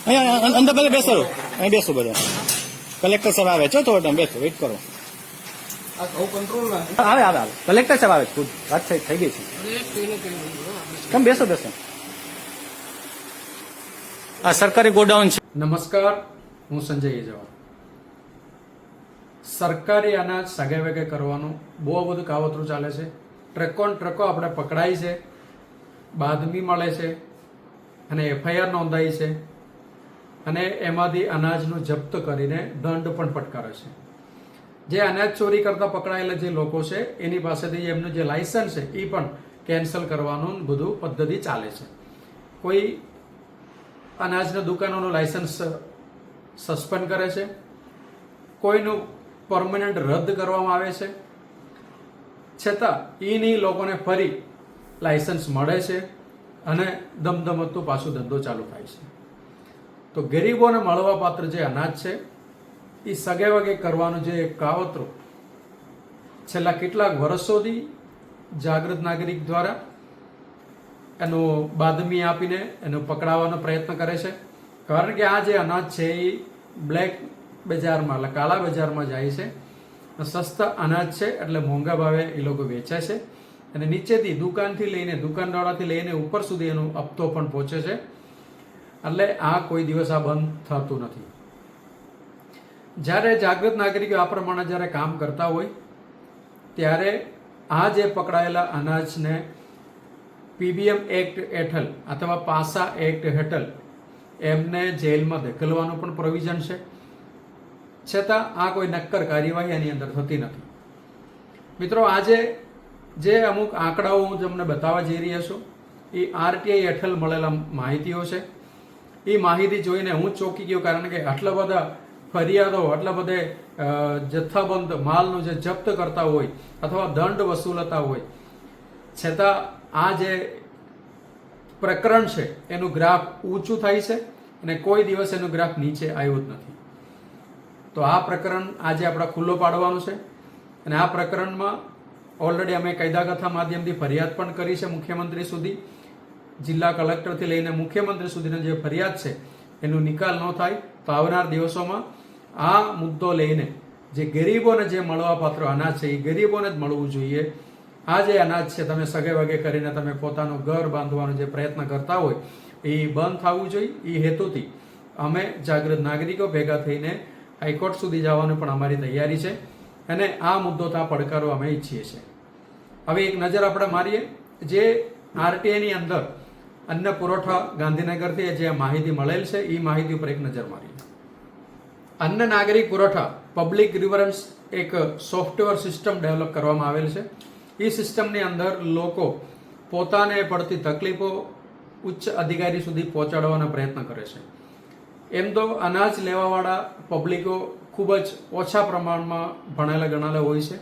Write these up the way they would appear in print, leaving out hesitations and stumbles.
અહીંયા અંદર ભલે બેસો, અહીં બેસો બધા. કલેક્ટર સાહેબ આવે છે, થોડો ટાઈમ બેસો, વેઇટ કરો. આવે આવે આવે કલેક્ટર સાહેબ આવે છે, વાત થઈ ગઈ છે. તમે બેસો બેસો. આ સરકારી ગોડાઉન છે. નમસ્કાર, હું સંજય એજાવા. સરકારી અનાજ સગે વગે કરવાનું બહુ બધું કાવતરું ચાલે છે. ટ્રકો ને ટ્રકો આપણે પકડાય છે, બાદમી મળે છે અને એફઆઈઆર નોંધાઈ છે અને એમાંથી અનાજનું જપ્ત કરીને દંડ પણ ફટકારે છે. જે અનાજ ચોરી કરતા પકડાયેલા જે લોકો છે એની પાસેથી એમનું જે લાયસન્સ છે એ પણ કેન્સલ કરવાનું બધું પદ્ધતિ ચાલે છે. કોઈ અનાજના દુકાનોનું લાયસન્સ સસ્પેન્ડ કરે છે, કોઈનું પરમનન્ટ રદ કરવામાં આવે છે, છતાં એની લોકોને ફરી લાયસન્સ મળે છે અને દમદમતું પાછું ધંધો ચાલુ થાય છે. તો ગરીબોને મળવા પાત્ર જે અનાજ છે એ સગે વગે કરવાનું જે કાવતરું છેલ્લા કેટલાક વર્ષોથી જાગૃત નાગરિક દ્વારા એનું બાદમી આપીને એનું પકડાવવાનો પ્રયત્ન કરે છે. કારણ કે આ જે અનાજ છે એ બ્લેક બજારમાં એટલે કાળા બજારમાં જાય છે. સસ્તા અનાજ છે એટલે મોંઘા ભાવે એ લોકો વેચે છે અને નીચેથી દુકાનથી લઈને દુકાનવાળાથી લઈને ઉપર સુધી એનો હપ્તો પણ પહોંચે છે. એટલે આ કોઈ દિવસ આ બંધ થતું નથી. જ્યારે જાગૃત નાગરિકો આ પ્રમાણે જ્યારે કામ કરતા હોય ત્યારે આ જે પકડાયેલા અનાજને પીબીએમ એક્ટ હેઠળ અથવા પાસા એક્ટ હેઠળ એમને જેલમાં ધકેલવાનું પણ પ્રોવિઝન છે. છતાં આ કોઈ નક્કર કાર્યવાહી એની અંદર થતી નથી. મિત્રો, આજે જે અમુક આંકડાઓ હું તમને બતાવવા જઈ રહ્યો છું એ આરટીઆઈ હેઠળ મળેલા માહિતીઓ છે. એ માહિતી જોઈને હું ચોંકી ગયો, કારણ કે આટલા બધા ફરિયાદો, આટલા બધે જથ્થાબંધ માલનું જે જપ્ત કરતા હોય અથવા દંડ વસૂલતા હોય, છતાં આ જે પ્રકરણ છે એનું ગ્રાફ ઊંચું થાય છે અને કોઈ દિવસ એનું ગ્રાફ નીચે આવ્યું જ નથી. તો આ પ્રકરણ આજે આપણે ખુલ્લો પાડવાનું છે અને આ પ્રકરણમાં ઓલરેડી અમે કાયદાકથા માધ્યમથી ફરિયાદ પણ કરી છે મુખ્યમંત્રી સુધી. જિલ્લા કલેક્ટરથી લઈને મુખ્યમંત્રી સુધીનો જે ફરિયાદ છે એનો નિકાલ ન થાય તો આવનાર દિવસોમાં આ મુદ્દો લઈને જે ગરીબોને જે મળવાપાત્ર અનાજ છે એ ગરીબોને જ મળવું જોઈએ. આ જે અનાજ છે તમે સગે વગે કરીને તમે પોતાનું ઘર બાંધવાનો જે પ્રયત્ન કરતા હોય એ બંધ થવું જોઈએ. એ હેતુથી અમે જાગૃત નાગરિકો ભેગા થઈને હાઈકોર્ટ સુધી જવાની પણ અમારી તૈયારી છે અને આ મુદ્દો તો આ પડકારો અમે ઈચ્છીએ છીએ. હવે એક નજર આપણે મારીએ જે આરટીઆઈની અંદર અન્ન પુરવઠા ગાંધીનગરથી જે માહિતી મળેલ છે એ માહિતી ઉપર એક નજર મારીએ. અન્ન નાગરિક પુરવઠા પબ્લિક ગ્રીવરન્સ એક સોફ્ટવેર સિસ્ટમ ડેવલપ કરવામાં આવેલ છે. એ સિસ્ટમની અંદર લોકો પોતાને પડતી તકલીફો ઉચ્ચ અધિકારી સુધી પહોંચાડવાનો પ્રયત્ન કરે છે. એમ તો અનાજ લેવાવાળા પબ્લિકો ખૂબ જ ઓછા પ્રમાણમાં ભણેલા ગણેલા હોય છે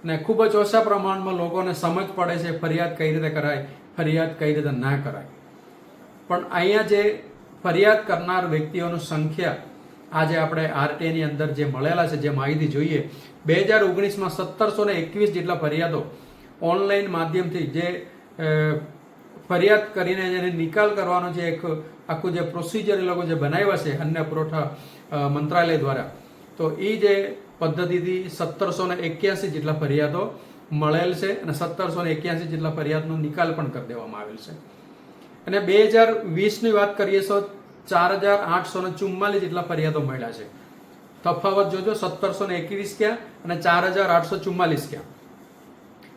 અને ખૂબ જ ઓછા પ્રમાણમાં લોકોને સમજ પડે છે ફરિયાદ કઈ રીતે કરાય, ફરિયાદ કઈ રીતે ના કરાય. પણ અહીંયા જે ફરિયાદ કરનાર વ્યક્તિઓની સંખ્યા આજે આપણે આરટીઆઈની અંદર જે મળેલા છે, જે માહિતી જોઈએ, 2019માં 1721 જેટલા ફરિયાદો ઓનલાઈન માધ્યમથી જે ફરિયાદ કરીને જેને નિકાલ કરવાનો જે એક આખું જે પ્રોસિજર એ લોકો જે બનાવ્યા છે અન્ન પુરવઠા મંત્રાલય દ્વારા, તો એ જે પદ્ધતિથી 1781 જેટલા ફરિયાદો મળેલ છે અને 1781 જેટલા ફરિયાદનો નિકાલ પણ કરી દેવામાં આવેલ છે. અને 2020ની વાત કરીએ તો 4844 જેટલા ફરિયાદો મળ્યા છે. તફાવત જોજો, 1721 ક્યાં અને 4844 ક્યાં.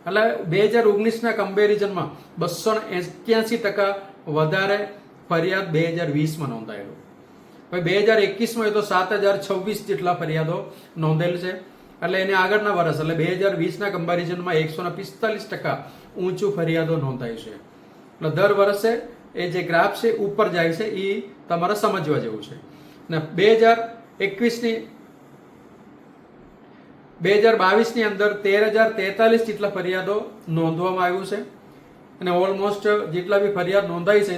એટલે 2019ના કમ્પેરિઝનમાં 281% વધારે ફરિયાદ 2020માં નોંધાયેલું. હવે 2021માં તો 7026 જેટલા ફરિયાદો નોંધેલ છે. એટલે એને આગળના વર્ષ એટલે 2020ના કમ્પેરિઝનમાં 145% ઊંચું ફરિયાદો નોંધાય છે. એટલે દર વર્ષે એ જે ગ્રાફ છે ઉપર જાય છે એ તમારે સમજવા જેવું છે. અને 2022ની અંદર 13043 જેટલા ફરિયાદો નોંધવામાં આવ્યું છે અને ઓલમોસ્ટ જેટલા બી ફરિયાદ નોંધાઈ છે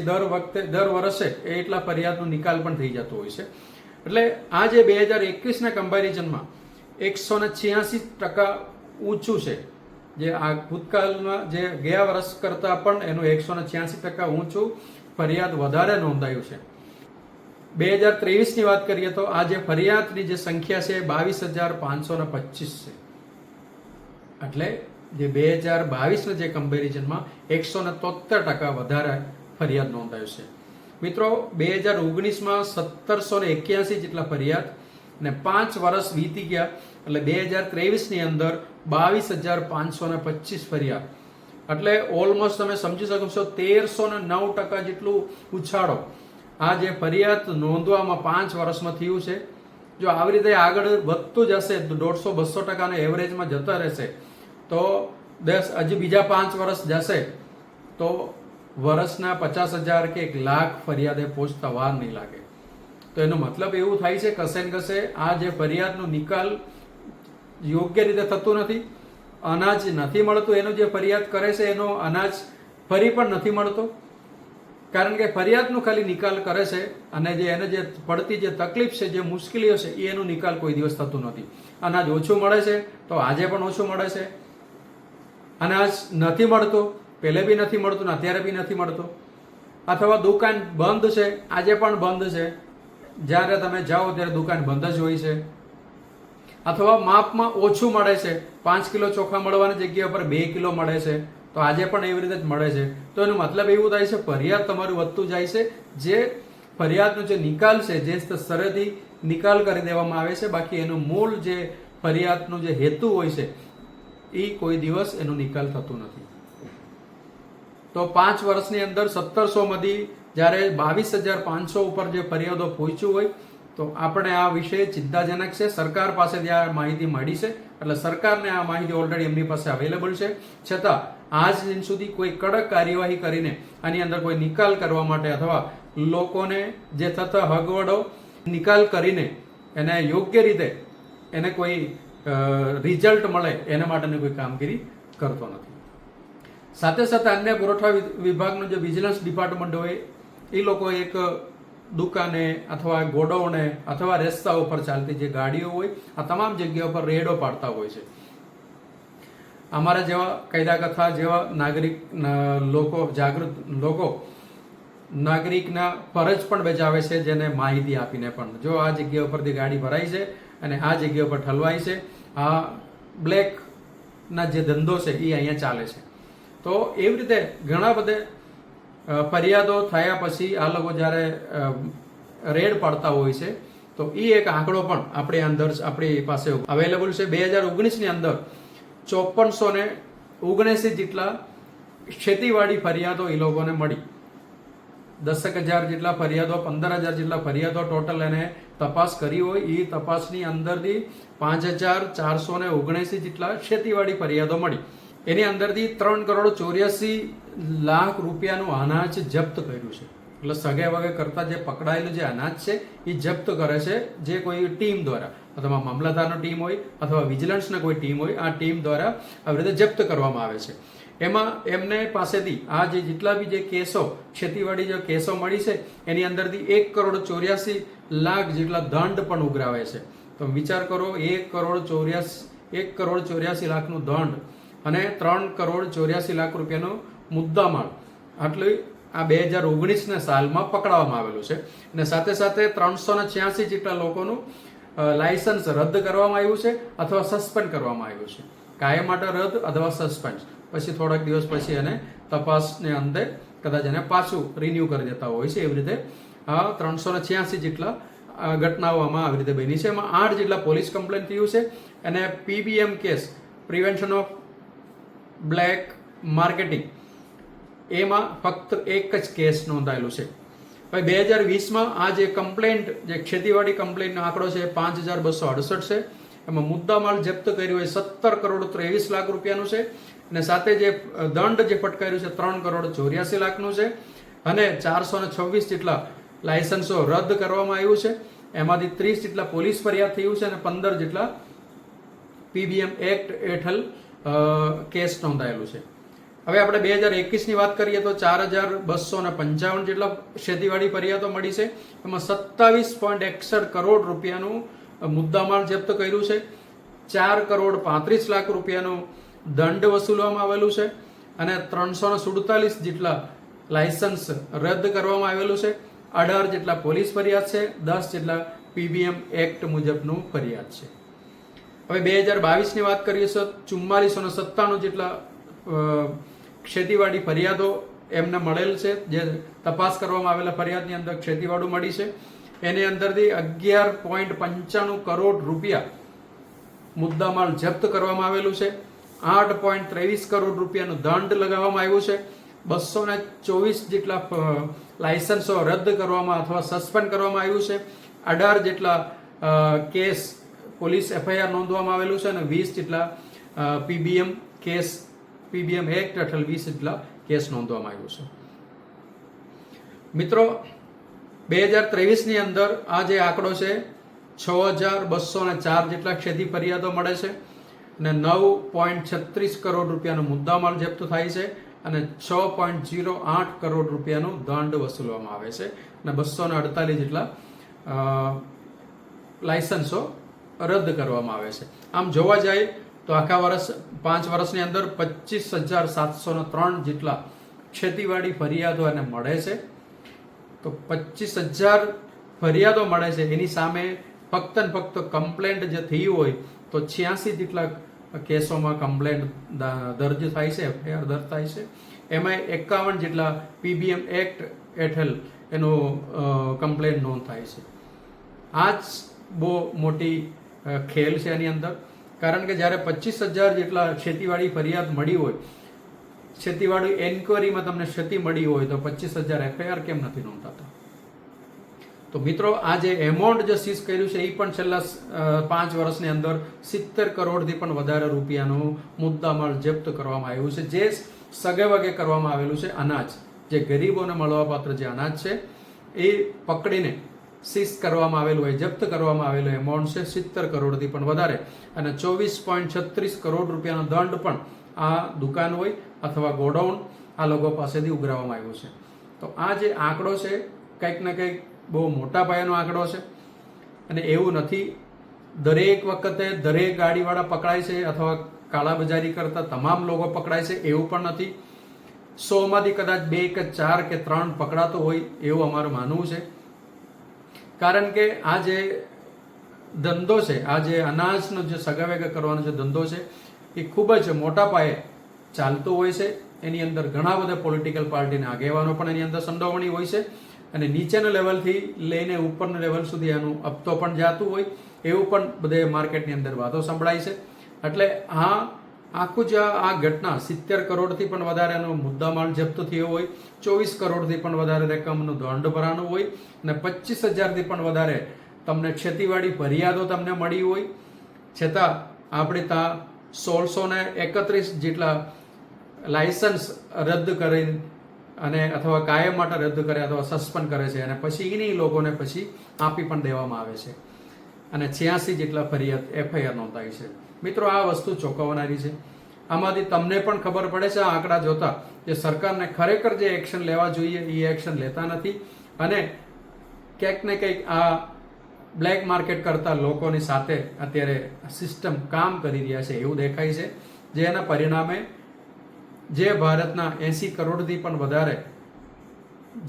દર વર્ષે એટલા ફરિયાદનો નિકાલ પણ થઈ જતો હોય છે. એટલે આ જે 2021ના કમ્પેરિઝનમાં 186% ઊંચું છે. જે આ ભૂતકાળમાં જે ગયા વર્ષ કરતાં પણ એનું 186% ઊંચું ફરિયાદ વધારે નોંધાયું છે. 2023ની વાત કરીએ તો આ જે ફરિયાદની જે સંખ્યા છે 22,525 છે. એટલે જે 2022ના જે કમ્પેરિઝનમાં 173% વધારે ફરિયાદ નોંધાયું છે. મિત્રો 2019માં 1781 જેટલા ફરિયાદ અને 5 વર્ષ વીતી ગયા એટલે 2023ની અંદર 22,525 ફરિયાદ, એટલે ઓલમોસ્ટ તમે સમજી શકો છો 1309% જેટલું ઉછાળો આ જે ફરિયાદ નોંધવામાં 5 વર્ષમાં થયું છે. જો આવી રીતે આગળ વધતું જશે 150-200% એવરેજમાં જતા રહેશે તો હજી બીજા 5 વર્ષ જશે તો વર્ષના 50,000 કે 1 લાખ ફરિયાદે પહોંચતા વાર નહીં લાગે. તો એનો મતલબ એવું થાય છે કશે ને કશે આ જે ફરિયાદનો નિકાલ યોગ્ય રીતે થતું નથી, અનાજ નથી મળતું, એનો જે ફરિયાદ કરે છે એનો અનાજ ફરી પણ નથી મળતો, કારણ કે ફરિયાદનો ખાલી નિકાલ કરે છે અને જે એને જે પડતી જે તકલીફ છે, જે મુશ્કેલીઓ છે એનો નિકાલ કોઈ દિવસ થતું નથી. અનાજ ઓછું મળે છે તો આજે પણ ઓછું મળે છે, અનાજ નથી મળતું પહેલે બી નથી મળતું ને અત્યારે બી નથી મળતું, અથવા દુકાન બંધ છે આજે પણ બંધ છે, જ્યારે તમે જાઓ ત્યારે દુકાન બંધ જ હોય છે, અથવા માપમાં ઓછું મળે છે, 5 કિલો ચોખા મળવાની જગ્યા પર 2 કિલો મળે છે તો આજે પણ એવી રીતે જ મળે છે. તો એનો મતલબ એવું થાય છે ફરિયાદ તમારું વધતું જાય છે, જે ફરિયાદનો જે નિકાલ છે જે સ્તરેથી નિકાલ કરી દેવામાં આવે છે, બાકી એનું મૂળ જે ફરિયાદનો જે હેતુ હોય છે એ કોઈ દિવસ એનો નિકાલ થતું નથી. તો 5 વર્ષની અંદર 1700માંથી જ્યારે 22,500 ઉપર જે ફરિયાદો પહોંચ્યું હોય તો આપણે આ વિષય ચિંતાજનક છે. સરકાર પાસેથી આ માહિતી મળી છે એટલે સરકારને આ માહિતી ઓલરેડી એમની પાસે અવેલેબલ છે, છતાં આજ દિન સુધી કોઈ કડક કાર્યવાહી કરીને આની અંદર કોઈ નિકાલ કરવા માટે અથવા લોકોને જે થતા હગવડો નિકાલ કરીને એને યોગ્ય રીતે એને કોઈ રિઝલ્ટ મળે એના માટેની કોઈ કામગીરી કરતો નથી. સાથે સાથે અન્ય પુરવઠા વિભાગનું જે વિજિલન્સ ડિપાર્ટમેન્ટ હોય એ લોકો એક દુકાને અથવા ગોડાઉને અથવા રસ્તા ઉપર ચાલતી જે ગાડીઓ હોય આ તમામ જગ્યાઓ પર રેડો પાડતા હોય છે. અમારા જેવા કાયદાકથા જેવા નાગરિક લોકો, જાગૃત લોકો નાગરિકના ફરજ પણ બજાવે છે, જેને માહિતી આપીને પણ જો આ જગ્યા ઉપરથી ગાડી ભરાઈ છે અને આ જગ્યા ઉપર ઠલવાઈ છે, આ બ્લેક ના જે ધંધો છે એ અહીંયા ચાલે છે. તો એવી રીતે ઘણા બધે ફરિયાદો થયા પછી આ લોકો જ્યારે રેડ પાડતા હોય છે તો એ એક આંકડો પણ આપણી પાસે અવેલેબલ છે. 2019ની અંદર 5479 જેટલા ખેતીવાડી ફરિયાદો એ લોકોને મળી. 10,000 જેટલા ફરિયાદો, 15,000 જેટલા ફરિયાદો ટોટલ એને તપાસ કરી હોય. એ તપાસની અંદરથી 5,479 જેટલા ખેતીવાડી ફરિયાદો મળી. એની અંદરથી 3,84,00,000 રૂપિયાનું અનાજ જપ્ત કર્યું છે. એટલે સગે વગે કરતા જે પકડાયેલું જે અનાજ છે એ જપ્ત કરે છે, જે કોઈ ટીમ દ્વારા અથવા મામલતદારનો ટીમ હોય અથવા વિજિલન્સના કોઈ ટીમ હોય, આ ટીમ દ્વારા આવી રીતે જપ્ત કરવામાં આવે છે. એમાં એમને પાસેથી આ જે જેટલા બી જે કેસો ખેતીવાડી જે કેસો મળી છે એની અંદરથી 1,84,00,000 જેટલા દંડ પણ ઉઘરાવે છે. તો વિચાર કરો, 1,84,00,000નું દંડ અને 3,84,00,000 રૂપિયાનો મુદ્દામાલ આટલું આ 2019ના સાલમાં પકડવામાં આવેલું છે. અને સાથે સાથે 386 જેટલા લોકોનું લાયસન્સ રદ કરવામાં આવ્યું છે અથવા સસ્પેન્ડ કરવામાં આવ્યું છે. કાયમ માટે રદ અથવા સસ્પેન્ડ, પછી થોડાક દિવસ પછી એને તપાસને અંતે કદાચ એને પાછું રિન્યુ કરી દેતા હોય છે. એવી રીતે આ 386 જેટલા ઘટનાઓ આમાં આવી રીતે બની છે. એમાં 8 જેટલા પોલીસ કમ્પ્લેન થયું છે અને PBM case, prevention of black marketing, એમાં ફક્ત એક જ કેસ નોંધાયેલું છે. ભાઈ 2020માં આ જે કમ્પ્લેન્ટ, જે ખેતીવાડી કમ્પ્લેન્ટનો આંકડો છે 5,268 છે. એમાં મુદ્દામાલ જપ્ત કર્યો હોય 17,23,00,000 રૂપિયાનું છે અને સાથે જે દંડ જે ફટકાર્યું છે 3,84,00,000નું છે અને 426 જેટલા લાયસન્સો રદ કરવામાં આવ્યું છે. એમાંથી 30 જેટલા પોલીસ ફરિયાદ થયું છે અને 15 જેટલા PBM એક્ટ હેઠળ કેસ નોંધાયેલું છે. હવે આપણે 2021ની વાત કરીએ તો 4,255 જેટલા ખેતીવાડી ફરિયાદો મળી છે. એમાં 27.61 કરોડ રૂપિયાનું મુદ્દામાલ જપ્ત કર્યું છે, 4,35,00,000 રૂપિયાનું દંડ વસૂલવામાં આવેલું છે અને 347 જેટલા લાયસન્સ રદ કરવામાં આવેલું છે 18 જેટલા પોલીસ ફરિયાદ છે, 10 જેટલા પીબીએમ એક્ટ મુજબનું ફરિયાદ છે. હવે 2022ની વાત કરીએ તો 4497 જેટલા ખેતીવાડી ફરિયાદો એમને મળેલ છે. જે તપાસ કરવામાં આવેલા ફરિયાદની અંદર ખેતીવાડું મળી છે. એની અંદરથી 11.95 કરોડ રૂપિયા મુદ્દામાલ જપ્ત કરવામાં આવેલું છે. 8.23 કરોડ રૂપિયાનું દંડ લગાવવામાં આવ્યું છે. 224 જેટલા લાયસન્સો રદ કરવામાં અથવા સસ્પેન્ડ કરવામાં આવ્યું છે. 18 જેટલા કેસ પોલીસ એફઆઈઆર નોંધવામાં આવેલું છે અને 20 જેટલા પીબીએમ એક્ટ હેઠળ 20 જેટલા કેસ નોંધવામાં આવ્યું છે. મિત્રો 2023ની અંદર આ જે આંકડો છે 6204 જેટલા ખેતી ફરિયાદો મળે છે અને 9.36 કરોડ રૂપિયાનો મુદ્દામાલ જપ્ત થાય છે અને 6.08 કરોડ રૂપિયાનો દંડ વસૂલવામાં આવે છે અને 248 જેટલા લાયસન્સો રદ કરવામાં આવે છે. આમ જોવા જાય તો આખા વર્ષ 5 વર્ષની અંદર 25,703 જેટલા ખેતીવાડી ફરિયાદો એને મળે છે. તો 25,000 ફરિયાદો મળે છે, એની સામે ફક્ત ને ફક્ત કમ્પ્લેન્ટ જે થઈ હોય તો 86 જેટલા કેસોમાં કમ્પ્લેન્ટ દર્જ થાય છે, એફઆઈઆર દર્જ થાય છે. એમાં 51 જેટલા પીબીએમ એક્ટ હેઠળ એનો કમ્પ્લેન્ટ નોંધ થાય છે. આ જ બહુ મોટી ખેલ છે એની અંદર, કારણ કે જ્યારે 25,000 જેટલા ખેતીવાડી ફરિયાદ મળી હોય, ખેતીવાડી એન્ક્વાયરીમાં તમને ક્ષતિ મળી હોય તો 25,000 એફઆઈઆર કેમ નથી નોંધાતા? તો મિત્રો આ જે એમાઉન્ટ જે સીઝ કર્યું છે એ પણ છેલ્લા 5 વર્ષની અંદર 70 કરોડથી પણ વધારે રૂપિયાનું મુદ્દામાલ જપ્ત કરવામાં આવ્યું છે. જે સગે વગે કરવામાં આવેલું છે અનાજ, જે ગરીબોને મળવાપાત્ર જે અનાજ છે એ પકડીને સીઝ કરવામાં આવેલું હોય, જપ્ત કરવામાં આવેલું એમાઉન્ટ છે 70 કરોડથી પણ વધારે અને 24.36 કરોડ રૂપિયાનો દંડ પણ આ દુકાન હોય અથવા ગોડાઉન આ લોકો પાસેથી ઉઘરાવવામાં આવ્યું છે. તો આ જે આંકડો છે કંઈક ને કંઈક બહુ મોટા પાયાનો આંકડો છે અને એવું નથી દરેક વખતે દરેક ગાડીવાળા પકડાય છે અથવા કાળાબજારી કરતા તમામ લોકો પકડાય છે એવું પણ નથી. 100માંથી કદાચ 2 કે 4 કે 3 પકડાતો હોય એવું અમારું માનવું છે. કારણ કે આ જે ધંધો છે, આ જે અનાજનો જે સગાવેગા કરવાનો જે ધંધો છે એ ખૂબ જ મોટા પાયે ચાલતો હોય છે. એની અંદર ઘણા બધા પોલિટિકલ પાર્ટીના આગેવાનો પણ એની અંદર સંડોવણી હોય છે અને નીચેના લેવલથી લઈને ઉપરના લેવલ સુધી આનું હપ્તો પણ જતું હોય એવું પણ બધે માર્કેટની અંદર વાતો સંભળાય છે. એટલે આખું જ આ ઘટના 70 કરોડથી પણ વધારેનો મુદ્દામાલ જપ્ત થયો હોય, 24 કરોડથી પણ વધારે રકમનું દંડ ભરાનું હોય અને 25,000થી પણ વધારે તમને ખેતીવાડી ફરિયાદો તમને મળી હોય, છતાં આપણે ત્યાં 1631 જેટલા લાયસન્સ રદ કરી અને અથવા કાયમ માટે રદ કરે અથવા સસ્પેન્ડ કરે છે અને પછી એની લોકોને પછી આપી પણ દેવામાં આવે છે અને 86 જેટલા ફરિયાદ એફઆઈઆર નોંધાઈ છે. મિત્રો આ વસ્તુ ચોંકાવનારી છે. આમાંથી તમને પણ ખબર પડે છે આ આંકડા જોતા કે સરકારને ખરેખર જે એક્શન લેવા જોઈએ એ એક્શન લેતા નથી અને ક્યાંક ને કંઈક આ બ્લેક માર્કેટ કરતા લોકોની સાથે અત્યારે સિસ્ટમ કામ કરી રહ્યા છે એવું દેખાય છે. જેના પરિણામે જે ભારતના 80 કરોડથી પણ વધારે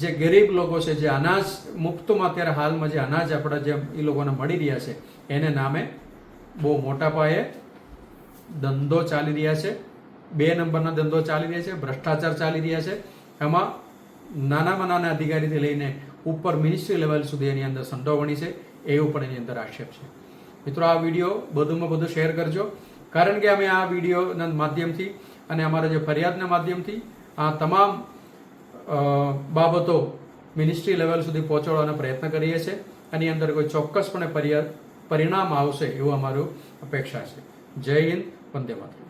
જે ગરીબ લોકો છે, જે અનાજ મુફ્તમાં અત્યારે હાલમાં જે અનાજ આપણા જે એ લોકોને મળી રહ્યા છે એને નામે બહુ મોટા પાયે ધંધો ચાલી રહ્યા છે. 2 નંબરના ધંધો ચાલી રહ્યા છે, ભ્રષ્ટાચાર ચાલી રહ્યા છે. એમાં નાનામાં નાના અધિકારીથી લઈને ઉપર મિનિસ્ટ્રી લેવલ સુધી એની અંદર સંડોવણી છે એવું પણ એની અંદર આક્ષેપ છે. મિત્રો આ વિડીયો વધુમાં વધુ શેર કરજો, કારણ કે અમે આ વિડીયોના માધ્યમથી અને અમારા જે ફરિયાદના માધ્યમથી આ તમામ બાબતો મિનિસ્ટ્રી લેવલ સુધી પહોંચાડવાનો પ્રયત્ન કરીએ છીએ. આની અંદર કોઈ ચોક્કસપણે પરિણામ આવશે એવું અમારું અપેક્ષા છે. જય હિન્દ, વંદે માતરમ.